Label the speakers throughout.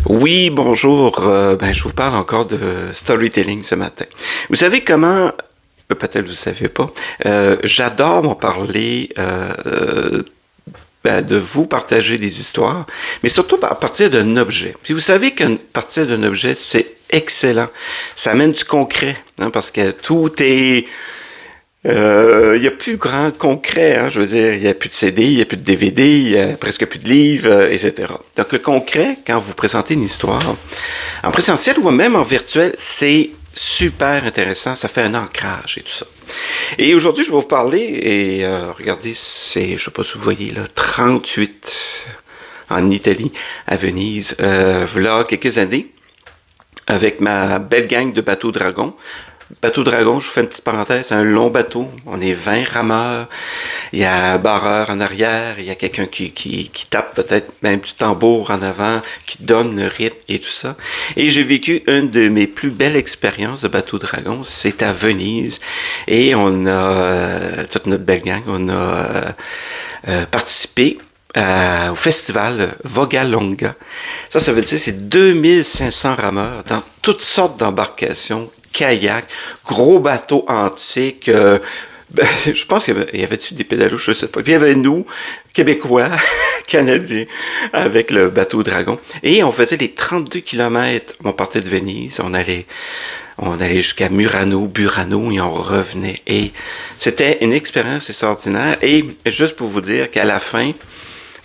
Speaker 1: Oui, bonjour. Je vous parle encore de storytelling ce matin. Vous savez comment, peut-être vous ne savez pas, j'adore m'en parler, de vous partager des histoires, mais surtout à partir d'un objet. Puis vous savez qu'à partir d'un objet, c'est excellent. Ça amène du concret, hein, parce que tout est... Il n'y a plus grand concret, hein, je veux dire, il n'y a plus de CD, il n'y a plus de DVD, il n'y a presque plus de livres, etc. Donc le concret, quand vous présentez une histoire, en présentiel ou même en virtuel, c'est super intéressant, ça fait un ancrage et tout ça. Et aujourd'hui, je vais vous parler, et regardez, c'est, je ne sais pas si vous voyez, là, 38 en Italie, à Venise, voilà quelques années, avec ma belle gang de bateaux dragons. Bateau Dragon, je vous fais une petite parenthèse, c'est un long bateau. On est 20 rameurs. Il y a un barreur en arrière. Il y a quelqu'un qui tape peut-être même du tambour en avant, qui donne le rythme et tout ça. Et j'ai vécu une de mes plus belles expériences de Bateau Dragon. C'est à Venise. Et on a, toute notre belle gang, on a participé au festival Vogalonga. Ça veut dire c'est 2500 rameurs dans toutes sortes d'embarcations, kayak, gros bateaux antiques. Je pense qu'il y avait-tu des pédalos, je sais pas. Puis il y avait nous, Québécois, Canadiens, avec le bateau Dragon. Et on faisait les 32 kilomètres. On partait de Venise, on allait jusqu'à Burano, et on revenait. Et c'était une expérience extraordinaire. Et juste pour vous dire qu'à la fin,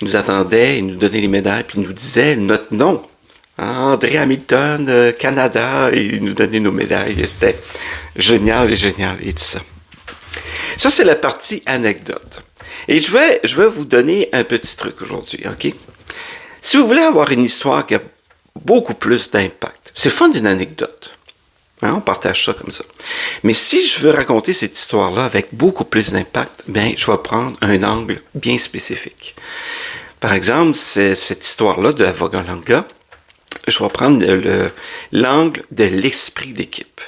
Speaker 1: ils nous attendaient, ils nous donnaient les médailles, puis ils nous disaient notre nom. André Hamilton, Canada, et il nous donnait nos médailles. Et c'était génial et tout ça. Ça, c'est la partie anecdote. Et je vais vous donner un petit truc aujourd'hui, OK? Si vous voulez avoir une histoire qui a beaucoup plus d'impact, c'est fun d'une anecdote. Hein, on partage ça comme ça. Mais si je veux raconter cette histoire-là avec beaucoup plus d'impact, je vais prendre un angle bien spécifique. Par exemple, cette histoire-là de la Vogalonga, je vais prendre l'angle de l'esprit d'équipe.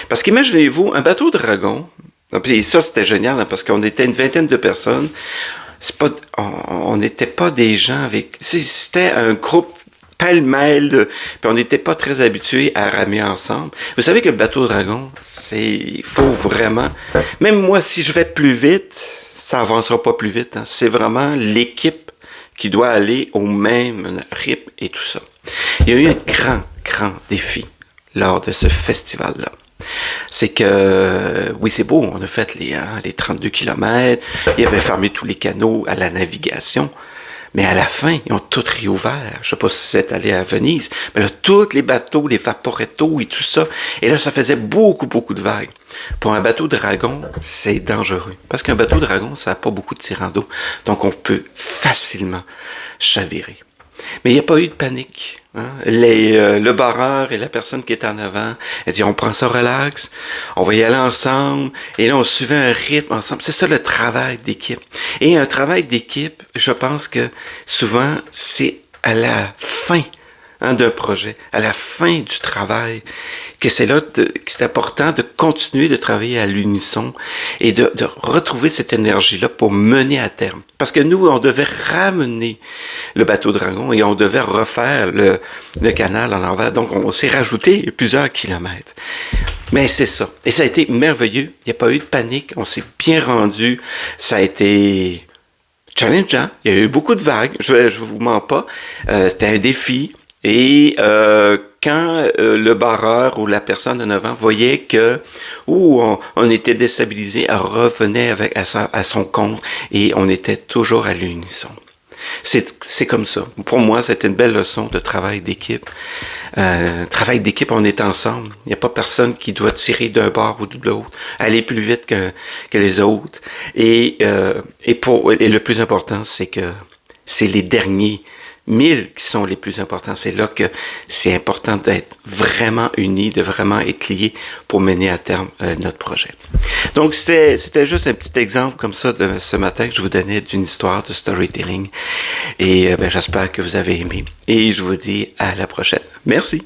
Speaker 1: Parce qu'imaginez-vous, un bateau dragon, et ça c'était génial, hein, parce qu'on était une vingtaine de personnes, on n'était pas des gens avec... C'était un groupe pêle-mêle, puis on n'était pas très habitués à ramer ensemble. Vous savez que le bateau dragon, il faut vraiment... Même moi, si je vais plus vite, ça avancera pas plus vite. Hein. C'est vraiment l'équipe qui doit aller au même rythme et tout ça. Il y a eu un grand défi lors de ce festival-là. C'est que, oui, c'est beau, on a fait les 32 kilomètres, il avait fermé tous les canaux à la navigation, mais à la fin, ils ont tout réouvert. Je sais pas si vous êtes allé à Venise, mais là, tous les bateaux, les vaporettos et tout ça, et là, ça faisait beaucoup de vagues. Pour un bateau dragon, c'est dangereux. Parce qu'un bateau dragon, ça n'a pas beaucoup de tirant d'eau, donc on peut facilement chavirer. Mais il n'y a pas eu de panique. Hein? Le barreur et la personne qui est en avant, elle dit on prend ça relax, on va y aller ensemble, et là on suivait un rythme ensemble. C'est ça le travail d'équipe. Et un travail d'équipe, je pense que souvent c'est à la fin d'un projet, à la fin du travail, que c'est important de continuer de travailler à l'unisson et de retrouver cette énergie-là pour mener à terme. Parce que nous, on devait ramener le bateau dragon et on devait refaire le canal en envers. Donc, on s'est rajouté plusieurs kilomètres. Mais c'est ça. Et ça a été merveilleux. Il n'y a pas eu de panique. On s'est bien rendu. Ça a été challengeant. Il y a eu beaucoup de vagues. Je vous mens pas. C'était un défi. Et quand le barreur ou la personne en avant voyait que on était déstabilisé, elle revenait à son compte et on était toujours à l'unisson. C'est comme ça. Pour moi, c'était une belle leçon de travail d'équipe. Travail d'équipe, on est ensemble. Il n'y a pas personne qui doit tirer d'un bord ou de l'autre, aller plus vite que les autres. Et le plus important, c'est que c'est les derniers 1000 qui sont les plus importants. C'est là que c'est important d'être vraiment unis, de vraiment être liés pour mener à terme notre projet. Donc, c'était juste un petit exemple comme ça de ce matin que je vous donnais d'une histoire de storytelling. Et j'espère que vous avez aimé. Et je vous dis à la prochaine. Merci.